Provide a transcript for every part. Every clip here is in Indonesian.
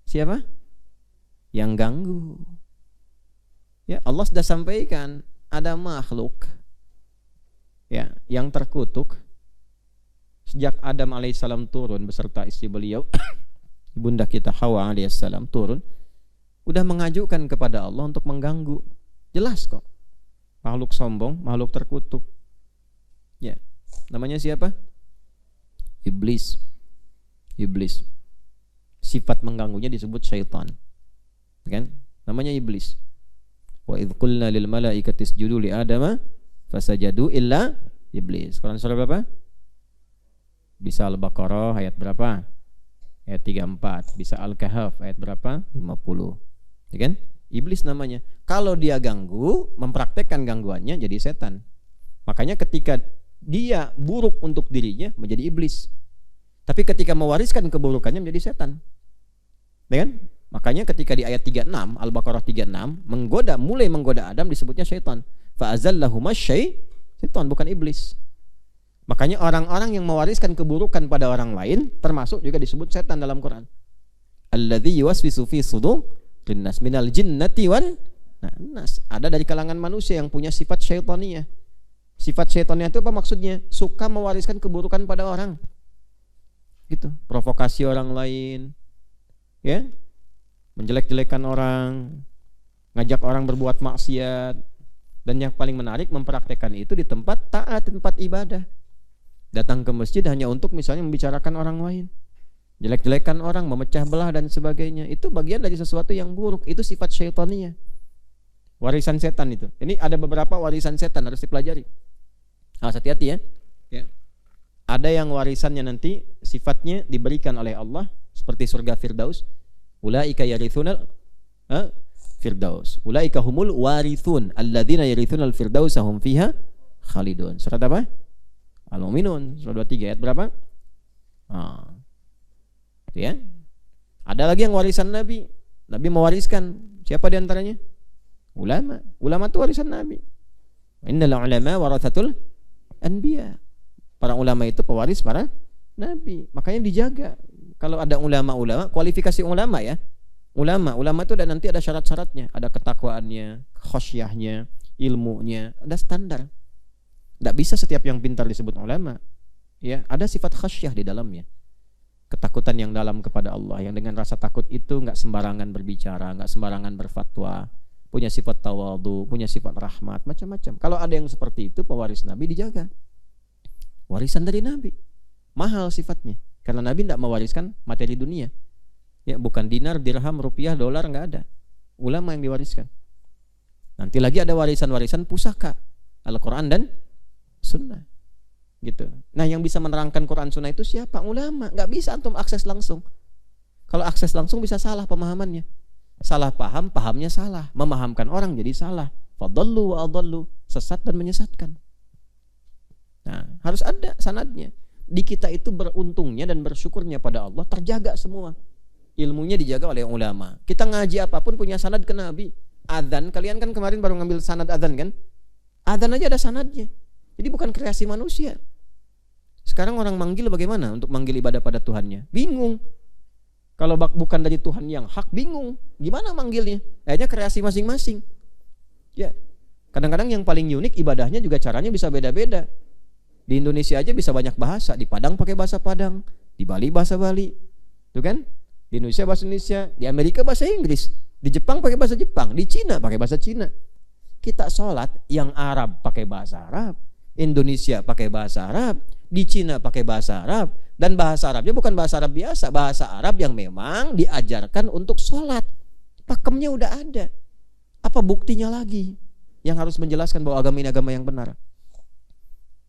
siapa? Yang ganggu. Ya, Allah sudah sampaikan ada makhluk ya yang terkutuk sejak Adam alaihissalam turun beserta istri beliau ibunda kita Hawa alaihissalam turun, udah mengajukan kepada Allah untuk mengganggu. Jelas kok, makhluk sombong, makhluk terkutuk. Ya, namanya siapa? Iblis. Iblis. Sifat mengganggunya disebut syaitan. Kan? Namanya iblis. Wa idz qulna lil malaikati isjudu li adama fasajadu illa iblis. Quran surah berapa? Bisa Al-Baqarah ayat berapa? Ayat 34. Bisa Al-Kahf ayat berapa? 50. Ya kan? Iblis namanya. Kalau dia ganggu, mempraktekkan gangguannya jadi setan. Makanya ketika dia buruk untuk dirinya menjadi iblis. Tapi ketika mewariskan keburukannya menjadi setan. Ya kan? Makanya ketika di ayat 36 Al-Baqarah 36 mulai menggoda Adam disebutnya syaitan. Fa'azallahuma syaitan, bukan iblis. Makanya orang-orang yang mewariskan keburukan pada orang lain termasuk juga disebut setan dalam Quran. Alladzi yuwaswisu fi sudurin nas minal jinnati wan nas. Ada dari kalangan manusia yang punya sifat syaitaniyah. Sifat syaitaniyah itu apa maksudnya? Suka mewariskan keburukan pada orang. Gitu, provokasi orang lain. Ya. Menjelek-jelekan orang, ngajak orang berbuat maksiat, dan yang paling menarik mempraktekkan itu di tempat taat, tempat ibadah. Datang ke masjid hanya untuk misalnya membicarakan orang lain, jelek-jelekan orang, memecah belah dan sebagainya. Itu bagian dari sesuatu yang buruk. Itu sifat syaitaniyah, warisan setan itu. Ini ada beberapa warisan setan harus dipelajari. Hati-hati ya. Ada yang warisannya nanti sifatnya diberikan oleh Allah seperti surga Firdaus. Ulaika yarithunal Firdaus. Ulaika humul warithun alladzina yarithunal firdaus hum fiha khalidun. Surat apa? Al-Mu'minun surah 23 ayat berapa? Itu ya. Ada lagi yang warisan Nabi. Nabi mewariskan. Siapa di antaranya? Ulama. Ulama itu warisan Nabi. Innal ulama warathatul anbiya. Para ulama itu pewaris para nabi. Makanya dijaga. Kalau ada ulama-ulama, kualifikasi ulama ya. Ulama itu nanti ada syarat-syaratnya, ada ketakwaannya, khosyahnya, ilmunya, ada standar. Tidak bisa setiap yang pintar disebut ulama. Ya, ada sifat khasyah di dalamnya. Ketakutan yang dalam kepada Allah, yang dengan rasa takut itu nggak sembarangan berbicara, nggak sembarangan berfatwa, punya sifat tawadhu, punya sifat rahmat, macam-macam. Kalau ada yang seperti itu, pewaris Nabi dijaga. Warisan dari Nabi, mahal sifatnya. Karena Nabi tidak mewariskan materi dunia. Ya, bukan dinar, dirham, rupiah, dolar, nggak ada. Ulama yang diwariskan. Nanti lagi ada warisan-warisan pusaka, Al-Quran dan Sunnah. Gitu. Nah, yang bisa menerangkan Quran Sunnah itu siapa? Ulama. Nggak bisa antum akses langsung. Kalau akses langsung bisa salah pemahamannya. Salah paham, pahamnya salah. Memahamkan orang jadi salah. Fadallu wa adallu. Sesat dan menyesatkan. Nah, harus ada sanadnya. Di kita itu beruntungnya dan bersyukurnya pada Allah terjaga semua. Ilmunya dijaga oleh ulama. Kita ngaji apapun punya sanad ke Nabi. Adzan, kalian kan kemarin baru ngambil sanad adzan kan? Adzan aja ada sanadnya. Jadi bukan kreasi manusia. Sekarang orang manggil bagaimana untuk manggil ibadah pada Tuhannya? Bingung. Kalau bukan dari Tuhan yang hak, bingung. Gimana manggilnya? Akhirnya kreasi masing-masing. Ya. Kadang-kadang yang paling unik ibadahnya juga caranya bisa beda-beda. Di Indonesia aja bisa banyak bahasa. Di Padang pakai bahasa Padang, di Bali bahasa Bali, tuh kan? Di Indonesia bahasa Indonesia, di Amerika bahasa Inggris, di Jepang pakai bahasa Jepang, di Cina pakai bahasa Cina. Kita sholat yang Arab pakai bahasa Arab, Indonesia pakai bahasa Arab, di Cina pakai bahasa Arab, dan bahasa Arabnya bukan bahasa Arab biasa, bahasa Arab yang memang diajarkan untuk sholat. Pakemnya udah ada. Apa buktinya lagi yang harus menjelaskan bahwa agama ini agama yang benar?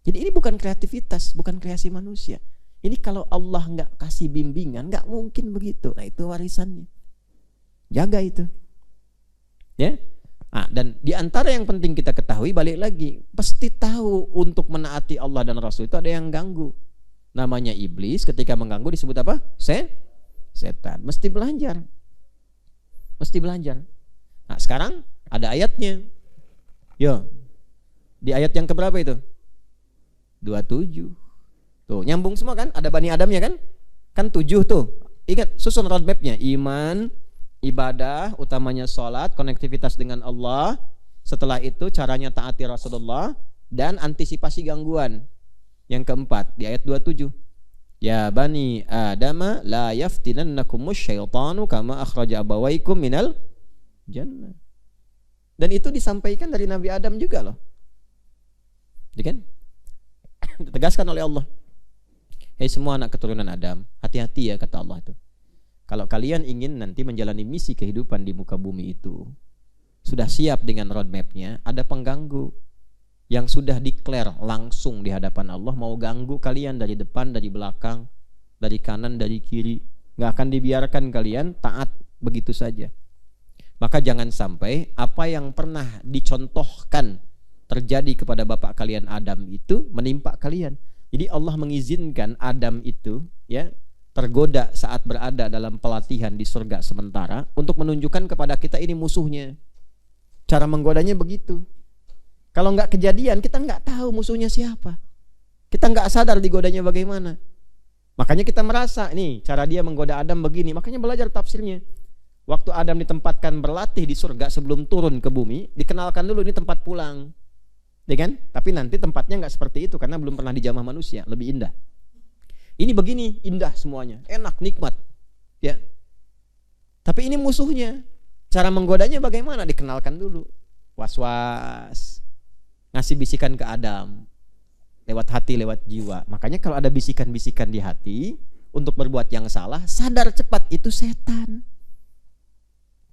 Jadi ini bukan kreativitas, bukan kreasi manusia. Ini kalau Allah nggak kasih bimbingan, nggak mungkin begitu. Nah, itu warisannya. Jaga itu. Ya. Dan di antara yang penting kita ketahui, balik lagi, pasti tahu untuk menaati Allah dan Rasul itu ada yang ganggu. Namanya iblis, ketika mengganggu disebut apa? Setan. Mesti belajar. Mesti belajar. Nah, sekarang ada ayatnya. Yo. Di ayat yang keberapa itu? 27. Tuh, nyambung semua kan? Ada Bani Adamnya kan? Kan 7 tuh. Ingat, susun roadmapnya. Iman, ibadah, utamanya sholat, konektivitas dengan Allah. Setelah itu caranya taati Rasulullah dan antisipasi gangguan. Yang keempat di ayat 27. Ya bani Adama la yaftinannakumus syaitanu kama akhraja abawaikum minal jannah. Dan itu disampaikan dari Nabi Adam juga loh. Ya kan? Ditegaskan oleh Allah. Hei semua anak keturunan Adam, hati-hati ya kata Allah itu. Kalau kalian ingin nanti menjalani misi kehidupan di muka bumi itu, sudah siap dengan roadmapnya, ada pengganggu yang sudah declare langsung di hadapan Allah, mau ganggu kalian dari depan, dari belakang, dari kanan, dari kiri. Gak akan dibiarkan kalian taat begitu saja. Maka jangan sampai apa yang pernah dicontohkan terjadi kepada bapak kalian Adam itu menimpa kalian. Jadi Allah mengizinkan Adam itu ya tergoda saat berada dalam pelatihan di surga sementara untuk menunjukkan kepada kita ini musuhnya. Cara menggodanya begitu. Kalau nggak kejadian kita nggak tahu musuhnya siapa. Kita nggak sadar digodanya bagaimana. Makanya kita merasa nih cara dia menggoda Adam begini. Makanya belajar tafsirnya. Waktu Adam ditempatkan berlatih di surga sebelum turun ke bumi, dikenalkan dulu ini tempat pulang. Ya kan? Tapi nanti tempatnya nggak seperti itu karena belum pernah dijamah manusia, lebih indah. Ini begini, indah semuanya, enak, nikmat. Ya. Tapi ini musuhnya. Cara menggodanya bagaimana? Dikenalkan dulu. Was-was. Ngasih bisikan ke Adam. Lewat hati, lewat jiwa. Makanya kalau ada bisikan-bisikan di hati untuk berbuat yang salah, sadar cepat itu setan.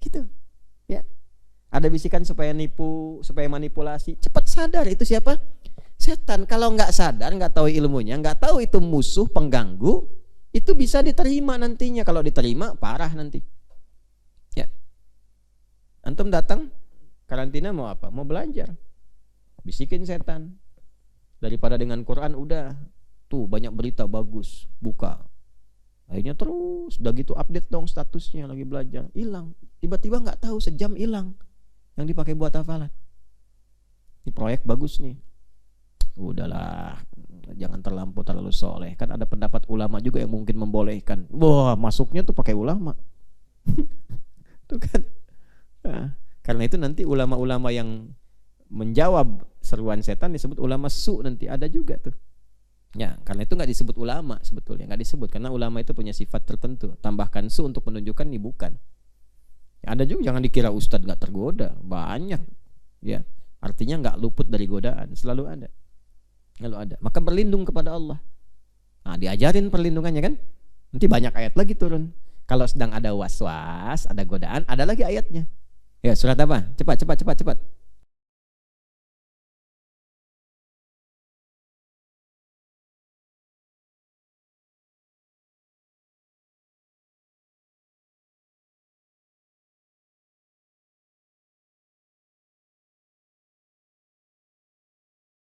Gitu. Ya. Ada bisikan supaya nipu, supaya manipulasi, cepat sadar itu siapa? Setan. Kalau nggak sadar, nggak tahu ilmunya, nggak tahu itu musuh pengganggu, itu bisa diterima nantinya. Kalau diterima parah nanti. Ya. Antum datang karantina mau apa? Mau belajar. Bisikin setan. Daripada dengan Quran udah tuh banyak berita bagus, buka. Akhirnya terus udah gitu update dong statusnya lagi belajar, hilang. Tiba-tiba nggak tahu sejam hilang yang dipakai buat hafalan. Ini proyek bagus nih. Udahlah, jangan terlalu soleh. Kan ada pendapat ulama juga yang mungkin membolehkan. Wah, masuknya tuh pakai ulama. Tuh kan. Nah, karena itu nanti ulama-ulama yang menjawab seruan setan disebut ulama su nanti ada juga tuh. Ya, karena itu nggak disebut ulama sebetulnya, nggak disebut karena ulama itu punya sifat tertentu. Tambahkan su untuk menunjukkan ini bukan. Ya, ada juga jangan dikira ustadz nggak tergoda, banyak. Ya, artinya nggak luput dari godaan, selalu ada. Selalu ada. Maka berlindung kepada Allah. Nah, diajarin perlindungannya kan. Nanti banyak ayat lagi turun. Kalau sedang ada was-was, ada godaan, ada lagi ayatnya. Ya, surat apa? Cepat.